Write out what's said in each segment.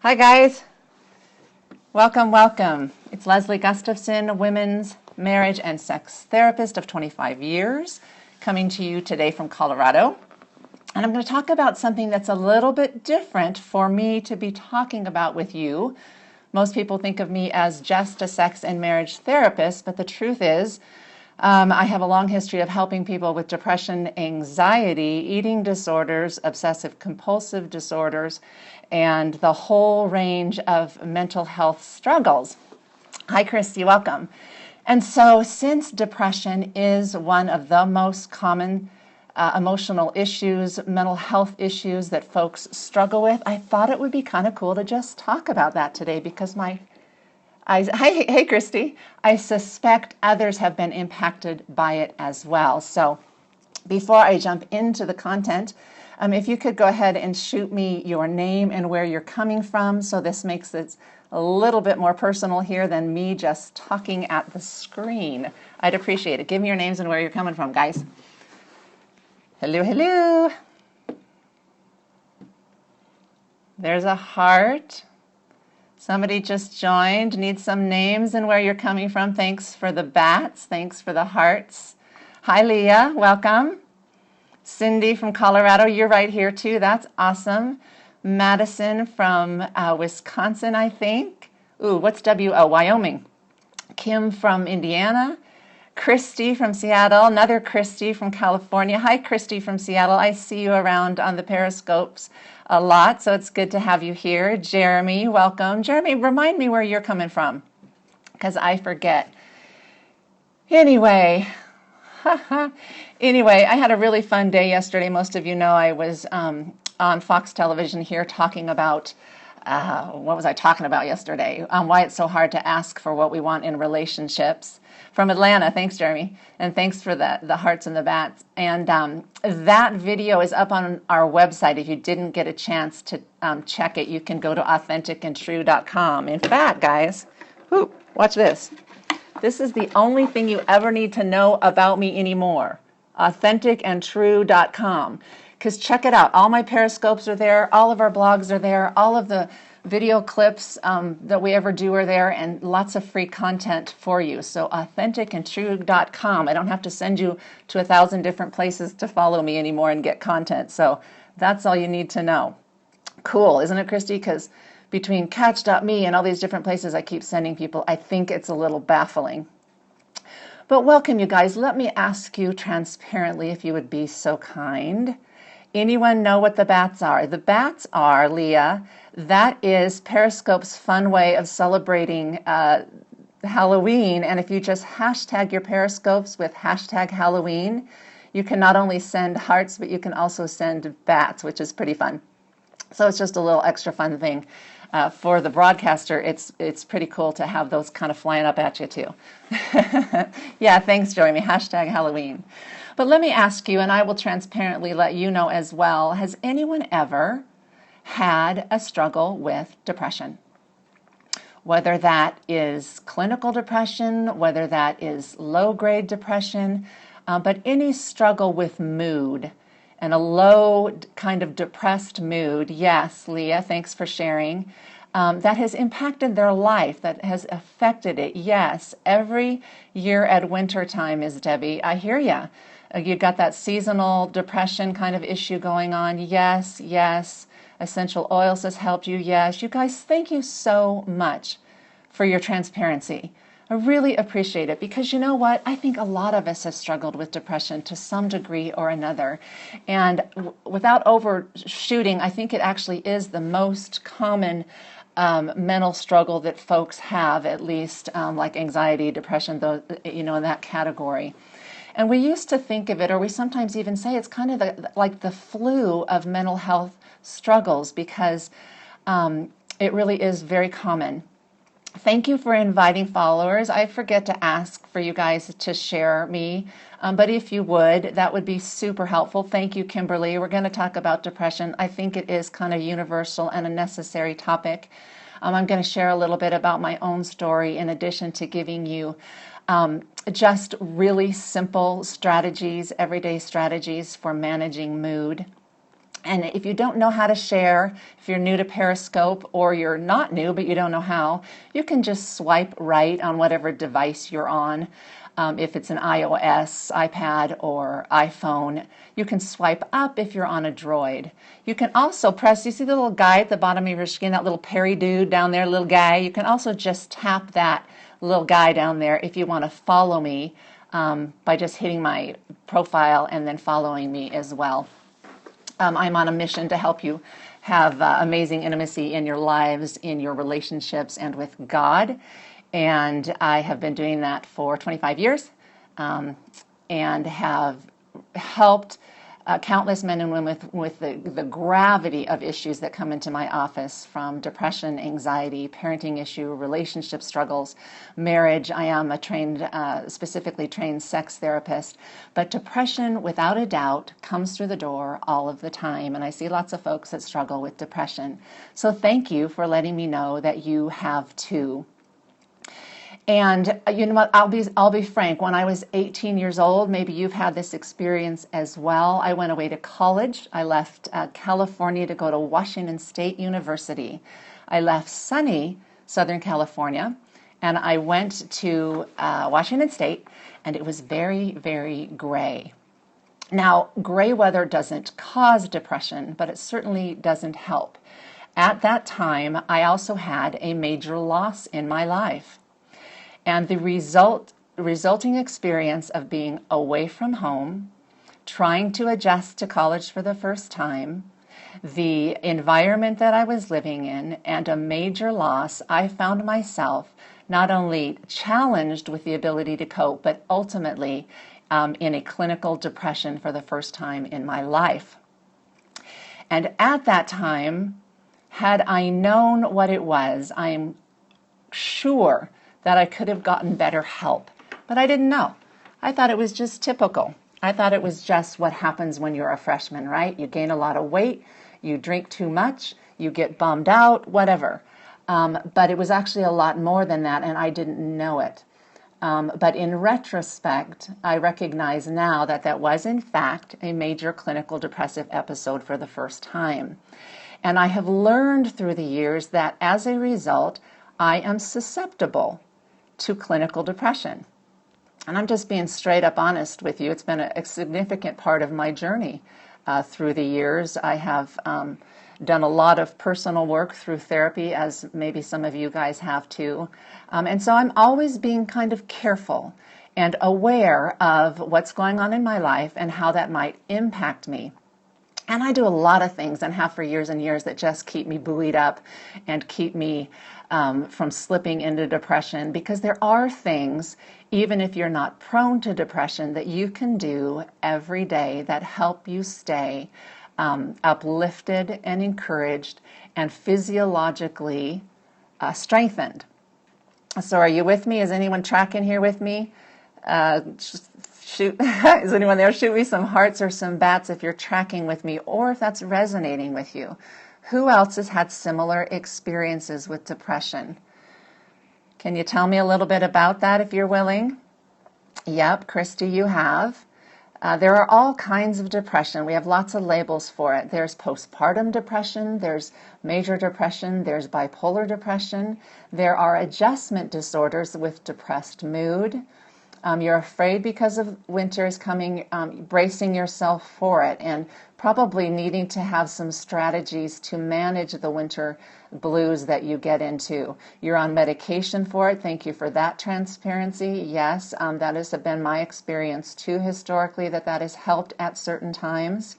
Hi guys, welcome. It's Leslie Gustafson, women's marriage and sex therapist of 25 years, coming to you today from Colorado. And I'm going to talk about something that's a little bit different for me to be talking about with you. Most people think of me as just a sex and marriage therapist, but the truth is, I have a long history of helping people with depression, anxiety, eating disorders, obsessive compulsive disorders, and the whole range of mental health struggles. Hi, Christy, welcome. And so since depression is one of the most common emotional issues, mental health issues that folks struggle with, I thought it would be kind of cool to just talk about that today because hey, Christy, I suspect others have been impacted by it as well. So before I jump into the content, if you could go ahead and shoot me your name and where you're coming from, so this makes it a little bit more personal here than me just talking at the screen. I'd appreciate it. Give me your names and where you're coming from, guys. Hello. There's a heart. Somebody just joined. Need some names and where you're coming from. Thanks for the bats. Thanks for the hearts. Hi, Leah. Welcome. Cindy from Colorado. You're right here, too. That's awesome. Madison from Wisconsin, I think. Ooh, what's W-O? Wyoming. Kim from Indiana. Christy from Seattle. Another Christy from California. Hi, Christy from Seattle. I see you around on the Periscopes a lot, so it's good to have you here. Jeremy, welcome. Jeremy, remind me where you're coming from, because I forget. Anyway, I had a really fun day yesterday. Most of you know I was on Fox television here talking about, what was I talking about yesterday? Why it's so hard to ask for what we want in relationships. From Atlanta. Thanks, Jeremy. And thanks for the hearts and the bats. And that video is up on our website. If you didn't get a chance to check it, you can go to authenticandtrue.com. In fact, guys, watch this. This is the only thing you ever need to know about me anymore. Authenticandtrue.com. Because check it out. All my Periscopes are there. All of our blogs are there. All of the video clips that we ever do are there, and lots of free content for you. So authenticandtrue.com. I don't have to send you to 1,000 different places to follow me anymore and get content. So that's all you need to know. Cool, isn't it, Christy? Because between catch.me and all these different places I keep sending people, I think it's a little baffling. But welcome, you guys. Let me ask you transparently, if you would be so kind. Anyone know what the bats are? The bats are, Leah, that is Periscope's fun way of celebrating Halloween. And if you just hashtag your Periscopes with hashtag Halloween, you can not only send hearts, but you can also send bats, which is pretty fun. So it's just a little extra fun thing. For the broadcaster, it's pretty cool to have those kind of flying up at you too. Yeah, thanks, Jeremy. Hashtag Halloween. But let me ask you, and I will transparently let you know as well, has anyone ever had a struggle with depression? Whether that is clinical depression, whether that is low-grade depression, but any struggle with mood and a low kind of depressed mood. Yes, Leah, thanks for sharing. That has impacted their life, that has affected it. Yes, every year at winter time, Ms. Debbie, I hear you. You've got that seasonal depression kind of issue going on. Yes. Essential oils has helped you. Yes. You guys, thank you so much for your transparency. I really appreciate it because you know what? I think a lot of us have struggled with depression to some degree or another. And without overshooting, I think it actually is the most common mental struggle that folks have, at least like anxiety, depression, in that category. And we used to think of it, or we sometimes even say it's kind of like the flu of mental health struggles because it really is very common. Thank you for inviting followers. I forget to ask for you guys to share me, but if you would, that would be super helpful. Thank you, Kimberly. We're going to talk about depression. I think it is kind of universal and a necessary topic. I'm going to share a little bit about my own story in addition to giving you just really simple strategies, everyday strategies for managing mood. And if you don't know how to share, if you're new to Periscope or you're not new but you don't know how, you can just swipe right on whatever device you're on. If it's an iOS, iPad, or iPhone, you can swipe up if you're on a Droid. You can also press, you see the little guy at the bottom of your screen, that little Perry dude down there, little guy? You can also just tap that little guy down there if you want to follow me by just hitting my profile and then following me as well. I'm on a mission to help you have amazing intimacy in your lives, in your relationships, and with God. And I have been doing that for 25 years and have helped countless men and women with the gravity of issues that come into my office, from depression, anxiety, parenting issue, relationship struggles, marriage. I am a specifically trained sex therapist, but depression, without a doubt, comes through the door all of the time, and I see lots of folks that struggle with depression. So thank you for letting me know that you have too. And you know what, I'll be frank, when I was 18 years old, maybe you've had this experience as well. I went away to college. I left California to go to Washington State University. I left sunny Southern California, and I went to Washington State, and it was very, very gray. Now, gray weather doesn't cause depression, but it certainly doesn't help. At that time, I also had a major loss in my life. And the resulting experience of being away from home, trying to adjust to college for the first time, the environment that I was living in, and a major loss, I found myself not only challenged with the ability to cope, but ultimately in a clinical depression for the first time in my life. And at that time, had I known what it was, I'm sure that I could have gotten better help, but I didn't know. I thought it was just typical. I thought it was just what happens when you're a freshman, right? You gain a lot of weight, you drink too much, you get bummed out, whatever. But it was actually a lot more than that, and I didn't know it. But in retrospect, I recognize now that that was, in fact, a major clinical depressive episode for the first time. And I have learned through the years that as a result, I am susceptible to clinical depression. And I'm just being straight up honest with you. It's been a significant part of my journey through the years. I have done a lot of personal work through therapy, as maybe some of you guys have too. And so I'm always being kind of careful and aware of what's going on in my life and how that might impact me. And I do a lot of things, and have for years and years, that just keep me buoyed up and keep me from slipping into depression, because there are things, even if you're not prone to depression, that you can do every day that help you stay uplifted and encouraged and physiologically strengthened. So are you with me? Is anyone tracking here with me? Shoot, is anyone there? Shoot me some hearts or some bats if you're tracking with me, or if that's resonating with you. Who else has had similar experiences with depression? Can you tell me a little bit about that if you're willing? Yep, Christy, you have. There are all kinds of depression. We have lots of labels for it. There's postpartum depression, there's major depression, there's bipolar depression. There are adjustment disorders with depressed mood. You're afraid because of winter is coming, bracing yourself for it, and probably needing to have some strategies to manage the winter blues that you get into. You're on medication for it. Thank you for that transparency. Yes, that has been my experience too historically, that has helped at certain times.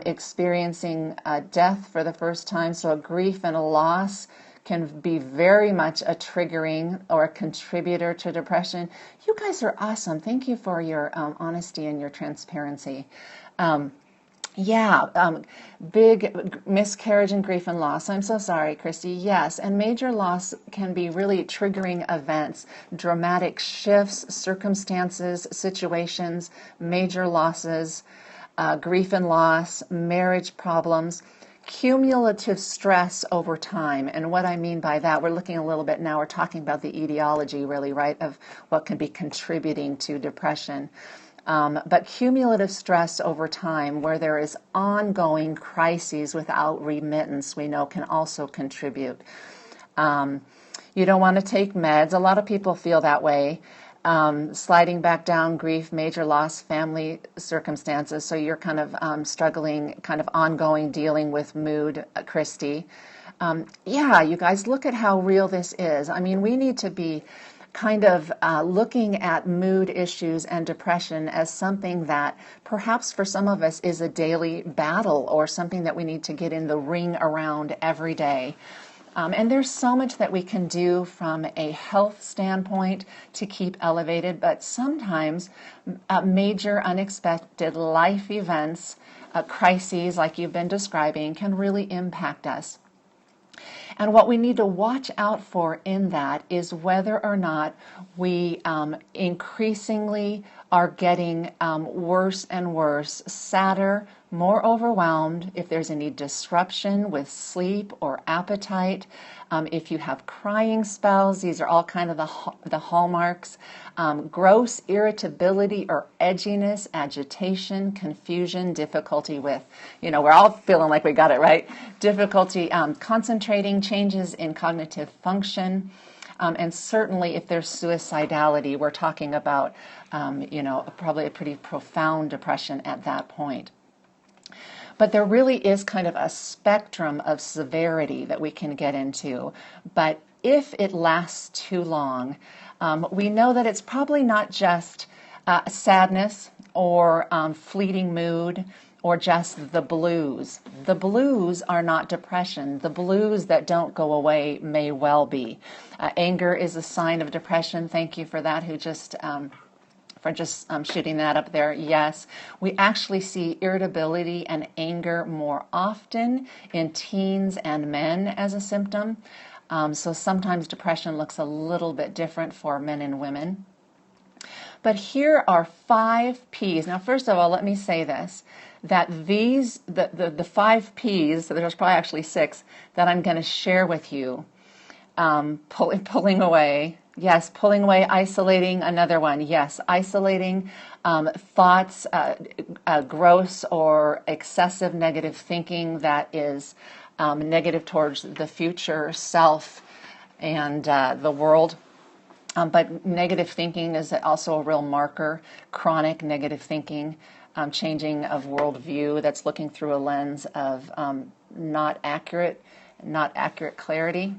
Experiencing death for the first time, so a grief and a loss can be very much a triggering or a contributor to depression. You guys are awesome. Thank you for your honesty and your transparency. Big miscarriage and grief and loss. I'm so sorry, Christy. Yes, and major loss can be really triggering events, dramatic shifts, circumstances, situations, major losses, grief and loss, marriage problems, cumulative stress over time. And what I mean by that, we're looking a little bit now, we're talking about the etiology really, right, of what can be contributing to depression. But cumulative stress over time, where there is ongoing crises without remittance, we know can also contribute. You don't want to take meds. A lot of people feel that way. Sliding back down, grief, major loss, family circumstances. So you're kind of struggling, kind of ongoing dealing with mood, Christy. Yeah, you guys, look at how real this is. I mean, we need to be kind of looking at mood issues and depression as something that perhaps for some of us is a daily battle or something that we need to get in the ring around every day. And there's so much that we can do from a health standpoint to keep elevated, but sometimes major unexpected life events, crises like you've been describing, can really impact us. And what we need to watch out for in that is whether or not we increasingly are getting worse and worse, sadder, more overwhelmed, if there's any disruption with sleep or appetite, if you have crying spells, these are all kind of the hallmarks, gross irritability or edginess, agitation, confusion, difficulty with, we're all feeling like we got it, right? Difficulty concentrating, changes in cognitive function, and certainly if there's suicidality, we're talking about, probably a pretty profound depression at that point. But there really is kind of a spectrum of severity that we can get into. But if it lasts too long, we know that it's probably not just sadness or fleeting mood or just the blues. The blues are not depression. The blues that don't go away may well be. Anger is a sign of depression. Thank you for that, for just shooting that up there. Yes, we actually see irritability and anger more often in teens and men as a symptom. So sometimes depression looks a little bit different for men and women. But here are 5 P's. Now, first of all, let me say this, that the 5 P's, so there's probably actually 6, that I'm going to share with you, pulling away. Yes, pulling away, isolating, another one. Yes, isolating thoughts, gross or excessive negative thinking that is negative towards the future self and the world. But negative thinking is also a real marker, chronic negative thinking, changing of worldview that's looking through a lens of not accurate clarity.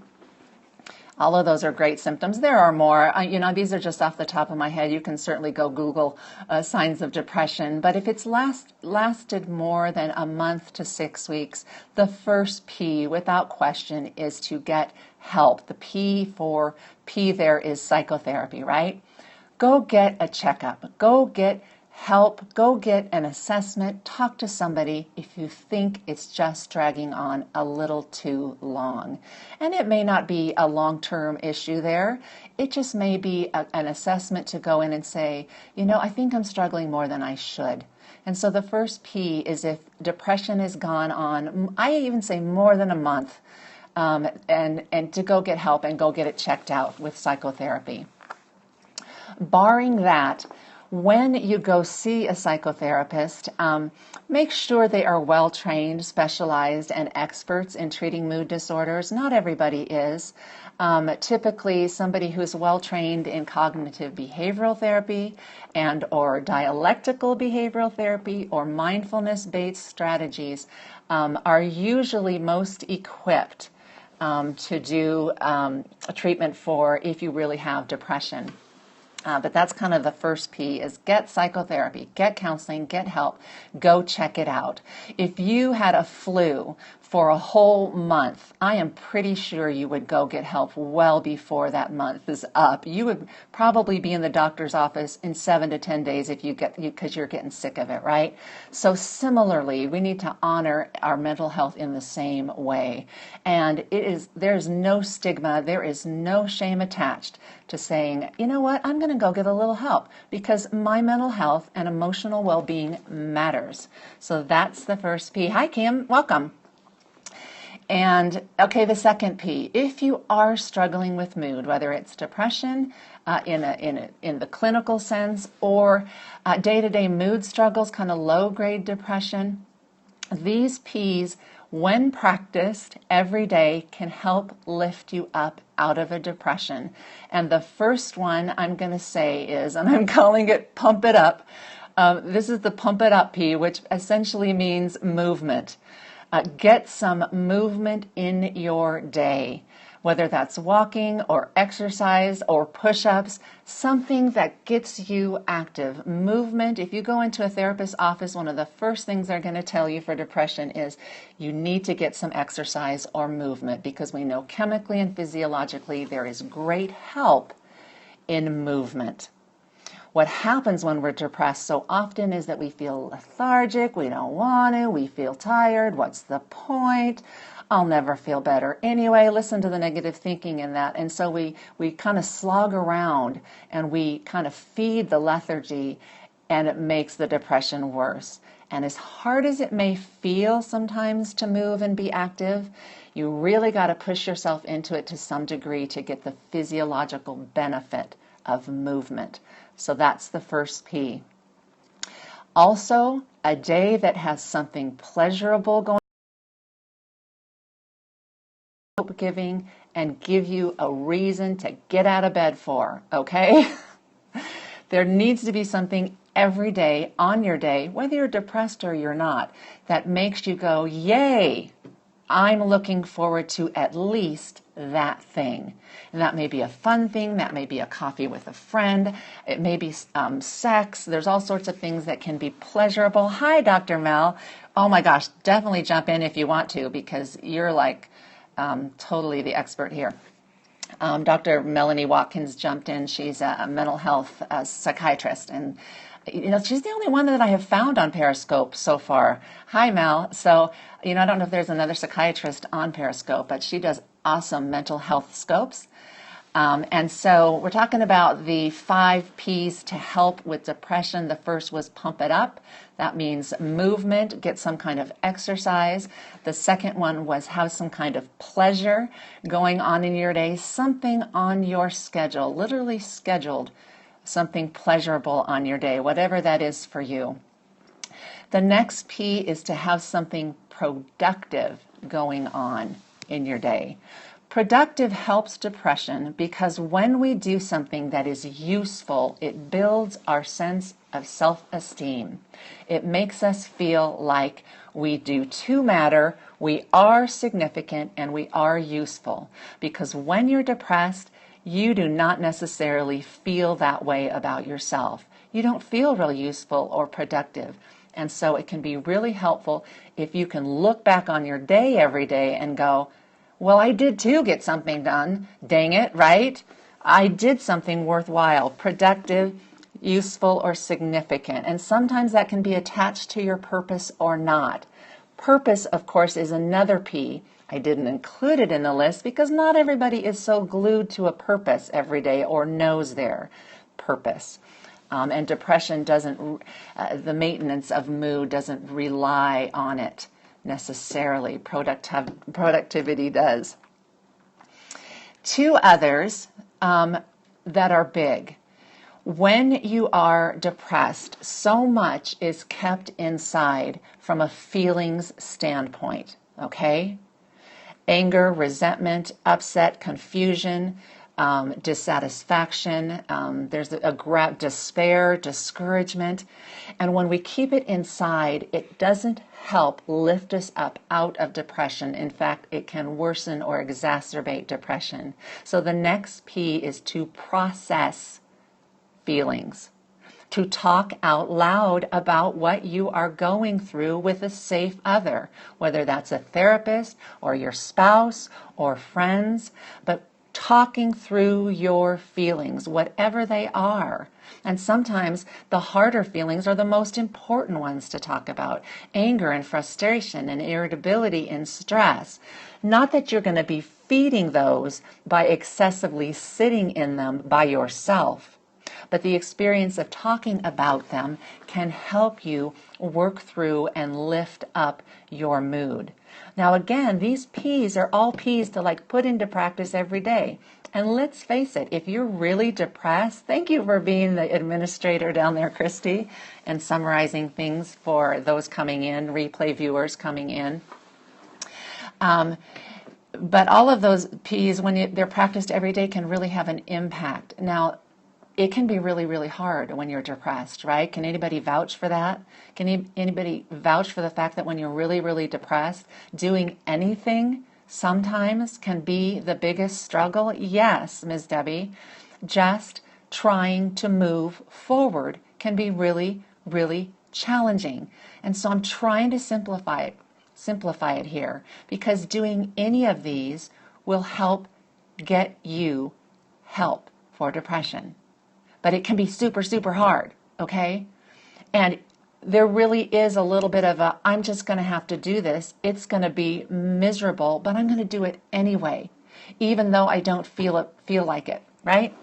All of those are great symptoms. There are more. These are just off the top of my head. You can certainly go Google signs of depression. But if it's lasted more than a month to 6 weeks, the first P, without question, is to get help. The P there is psychotherapy, right? Go get a checkup. Go get help. Go get an assessment. Talk to somebody if you think it's just dragging on a little too long. And it may not be a long-term issue there. It just may be an assessment to go in and say, I think I'm struggling more than I should. And so the first P is if depression has gone on, I even say more than a month, and to go get help and go get it checked out with psychotherapy. Barring that, when you go see a psychotherapist, make sure they are well-trained, specialized, and experts in treating mood disorders. Not everybody is. Typically, somebody who's well-trained in cognitive behavioral therapy and or dialectical behavioral therapy or mindfulness-based strategies are usually most equipped to do a treatment for if you really have depression. But that's kind of the first P, is get psychotherapy, get counseling, get help, go check it out. If you had a flu for a whole month, I am pretty sure you would go get help well before that month is up. You would probably be in the doctor's office in 7 to 10 days because you're getting sick of it, right? So similarly, we need to honor our mental health in the same way. And there's no stigma, there is no shame attached to saying, you know what, I'm going to go get a little help because my mental health and emotional well-being matters. So that's the first P. Hi, Kim. Welcome. And okay, the second P, if you are struggling with mood, whether it's depression in the clinical sense or day-to-day mood struggles, kind of low-grade depression, these P's, when practiced every day, can help lift you up out of a depression. And the first one I'm going to say is, and I'm calling it Pump It Up. This is the Pump It Up P, which essentially means movement. Get some movement in your day, whether that's walking or exercise or push-ups, something that gets you active. Movement, if you go into a therapist's office, one of the first things they're going to tell you for depression is you need to get some exercise or movement, because we know chemically and physiologically there is great help in movement. What happens when we're depressed so often is that we feel lethargic, we don't want to, we feel tired, what's the point? I'll never feel better anyway. Listen to the negative thinking in that. And so we kind of slog around and we kind of feed the lethargy, and it makes the depression worse. And as hard as it may feel sometimes to move and be active, you really got to push yourself into it to some degree to get the physiological benefit of movement. So that's the first P. Also, a day that has something pleasurable going, giving, and give you a reason to get out of bed for, okay? There needs to be something every day on your day, whether you're depressed or you're not, that makes you go, yay, I'm looking forward to at least that thing. And that may be a fun thing, that may be a coffee with a friend, it may be sex. There's all sorts of things that can be pleasurable. Hi, Dr. Mel. Oh my gosh, definitely jump in if you want to, because you're like totally the expert here. Dr. Melanie Watkins jumped in. She's a mental health psychiatrist, and she's the only one that I have found on Periscope so far. Hi, Mel. So, I don't know if there's another psychiatrist on Periscope, but she does awesome mental health scopes. And so we're talking about the 5 P's to help with depression. The first was pump it up. That means movement, get some kind of exercise. The second one was have some kind of pleasure going on in your day, something on your schedule, literally scheduled, something pleasurable on your day, whatever that is for you. The next P is to have something productive going on in your day. Productive helps depression because when we do something that is useful, it builds our sense of self-esteem. It makes us feel like we do matter, we are significant, and we are useful. Because when you're depressed, you do not necessarily feel that way about yourself. You don't feel real useful or productive. And so it can be really helpful if you can look back on your day every day and go, well, I did too get something done. Dang it, right? I did something worthwhile, productive, useful, or significant. And sometimes that can be attached to your purpose or not. Purpose, of course, is another P. I didn't include it in the list because not everybody is so glued to a purpose every day or knows their purpose. And depression doesn't, the maintenance of mood doesn't rely on it necessarily. Productivity does. 2 others that are big. When you are depressed, so much is kept inside from a feelings standpoint, okay? Anger, resentment, upset, confusion, dissatisfaction, there's a despair, discouragement. And when we keep it inside, it doesn't help lift us up out of depression. In fact, it can worsen or exacerbate depression. So the next P is to process feelings, to talk out loud about what you are going through with a safe other, whether that's a therapist or your spouse or friends, but talking through your feelings, whatever they are. And sometimes the harder feelings are the most important ones to talk about. Anger and frustration and irritability and stress. Not that you're going to be feeding those by excessively sitting in them by yourself, but the experience of talking about them can help you work through and lift up your mood. Now again, these P's are all P's to like put into practice every day. And let's face it, if you're really depressed, thank you for being the administrator down there, Christy, and summarizing things for those coming in, replay viewers coming in. But all of those P's, when they're practiced every day, can really have an impact. Now, it can be really, really hard when you're depressed, right? Can anybody vouch for that? Can anybody vouch for the fact that when you're really, really depressed, doing anything sometimes can be the biggest struggle? Yes, Ms. Debbie. Just trying to move forward can be really, really challenging. And so I'm trying to simplify it here, because doing any of these will help get you help for depression. But it can be super, super hard, okay? And there really is a little bit of a, I'm just going to have to do this. It's going to be miserable, but I'm going to do it anyway, even though I don't feel like it, right?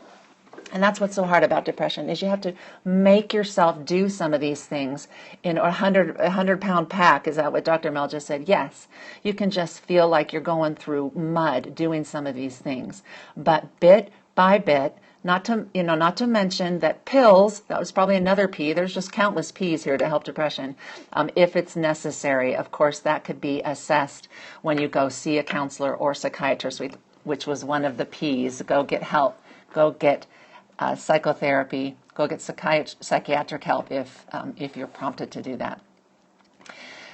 And that's what's so hard about depression, is you have to make yourself do some of these things in a 100-pound pack. Is that what Dr. Mel just said? Yes. You can just feel like you're going through mud doing some of these things. But bit by bit, not to mention that pills, that was probably another P. There's just countless P's here to help depression. If it's necessary, of course, that could be assessed when you go see a counselor or psychiatrist, which was one of the P's. Go get help. Go get psychotherapy. Go get psychiatric help if you're prompted to do that.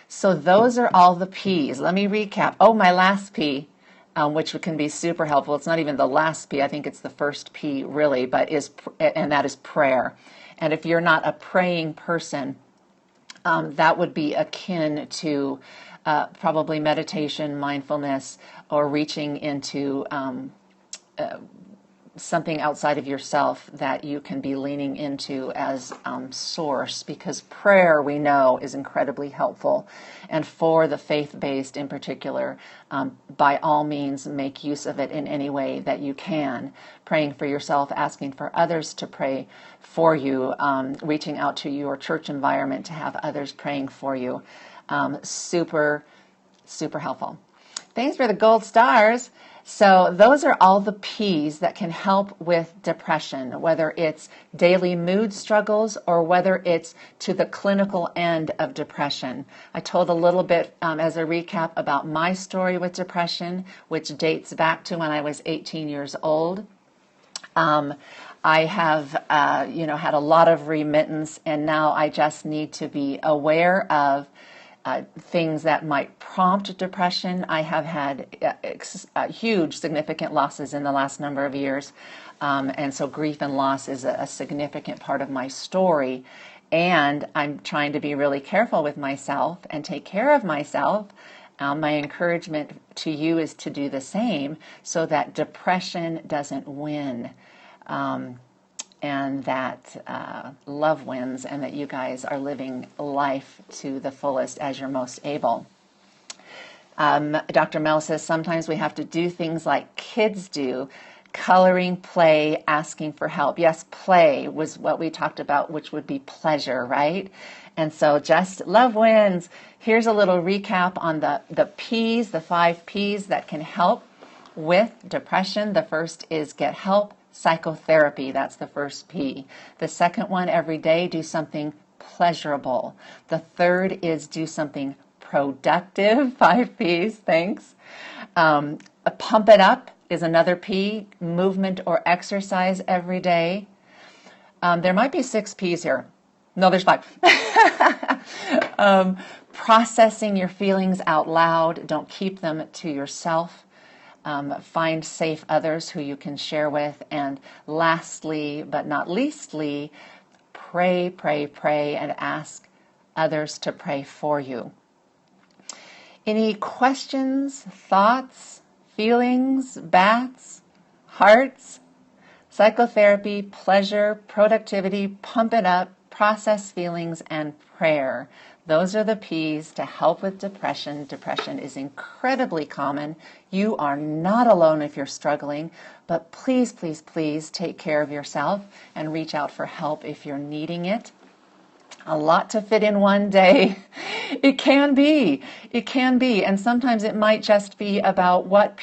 So those are all the P's. Let me recap. Oh, my last P, which can be super helpful. It's not even the last P. I think it's the first P, really, and that is prayer. And if you're not a praying person, that would be akin to probably meditation, mindfulness, or reaching into something outside of yourself that you can be leaning into as source, because prayer, we know, is incredibly helpful. And for the faith-based in particular, by all means, make use of it in any way that you can. Praying for yourself, asking for others to pray for you, reaching out to your church environment to have others praying for you. Super, super helpful. Thanks for the gold stars. So those are all the P's that can help with depression, whether it's daily mood struggles or whether it's to the clinical end of depression. I told a little bit as a recap about my story with depression, which dates back to when I was 18 years old. I have, had a lot of remittance, and now I just need to be aware of things that might prompt depression. I have had huge, significant losses in the last number of years, and so grief and loss is a significant part of my story, and I'm trying to be really careful with myself and take care of myself. My encouragement to you is to do the same so that depression doesn't win. And that love wins, and that you guys are living life to the fullest as you're most able. Dr. Mel says sometimes we have to do things like kids do, coloring, play, asking for help. Yes, play was what we talked about, which would be pleasure, right? And so just love wins. Here's a little recap on the P's, the 5 P's that can help with depression. The first is get help. Psychotherapy, that's the first P. The second one, every day, do something pleasurable. The third is do something productive, 5 P's, thanks. Pump it up is another P, movement or exercise every day. There might be 6 P's here. No, there's 5. Processing your feelings out loud. Don't keep them to yourself. Find safe others who you can share with. And lastly, but not leastly, pray, pray, pray, and ask others to pray for you. Any questions, thoughts, feelings, bats, hearts? Psychotherapy, pleasure, productivity, pump it up, process feelings, and prayer. Those are the P's to help with depression. Depression is incredibly common. You are not alone if you're struggling, but please, please, please take care of yourself and reach out for help if you're needing it. A lot to fit in one day. It can be. It can be. And sometimes it might just be about what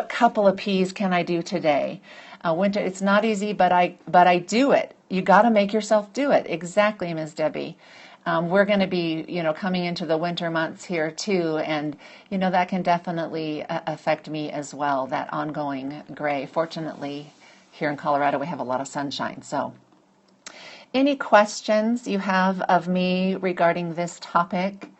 couple of peas can I do today? Winter, it's not easy, but I do it. You got to make yourself do it. Exactly, Ms. Debbie. We're going to be, coming into the winter months here too, and that can definitely affect me as well. That ongoing gray. Fortunately, here in Colorado, we have a lot of sunshine. So, any questions you have of me regarding this topic?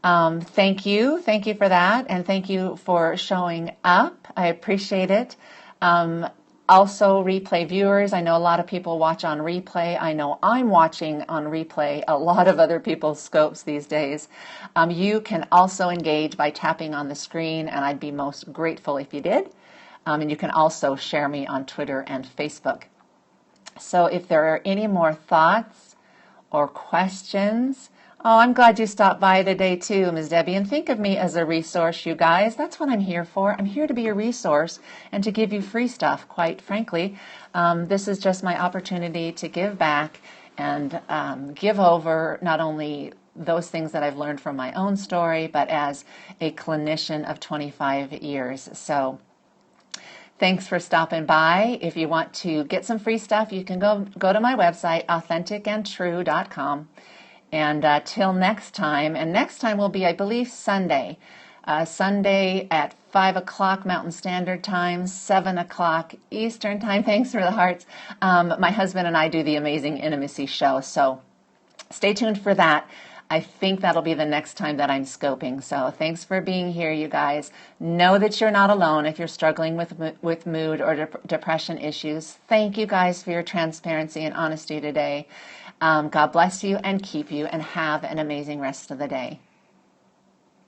Thank you for that, and thank you for showing up. I appreciate it. Also, replay viewers, I know a lot of people watch on replay. I know I'm watching on replay a lot of other people's scopes these days. You can also engage by tapping on the screen, and I'd be most grateful if you did. And you can also share me on Twitter and Facebook. So if there are any more thoughts or questions, I'm glad you stopped by today too, Ms. Debbie, and think of me as a resource, you guys. That's what I'm here for. I'm here to be a resource and to give you free stuff, quite frankly. This is just my opportunity to give back and give over not only those things that I've learned from my own story, but as a clinician of 25 years. So thanks for stopping by. If you want to get some free stuff, you can go to my website, authenticandtrue.com. And till next time, and next time will be, I believe, Sunday. Sunday at 5 o'clock Mountain Standard Time, 7 o'clock Eastern Time. Thanks for the hearts. My husband and I do the Amazing Intimacy show, so stay tuned for that. I think that'll be the next time that I'm scoping. So thanks for being here, you guys. Know that you're not alone if you're struggling with mood or depression issues. Thank you guys for your transparency and honesty today. God bless you and keep you, and have an amazing rest of the day.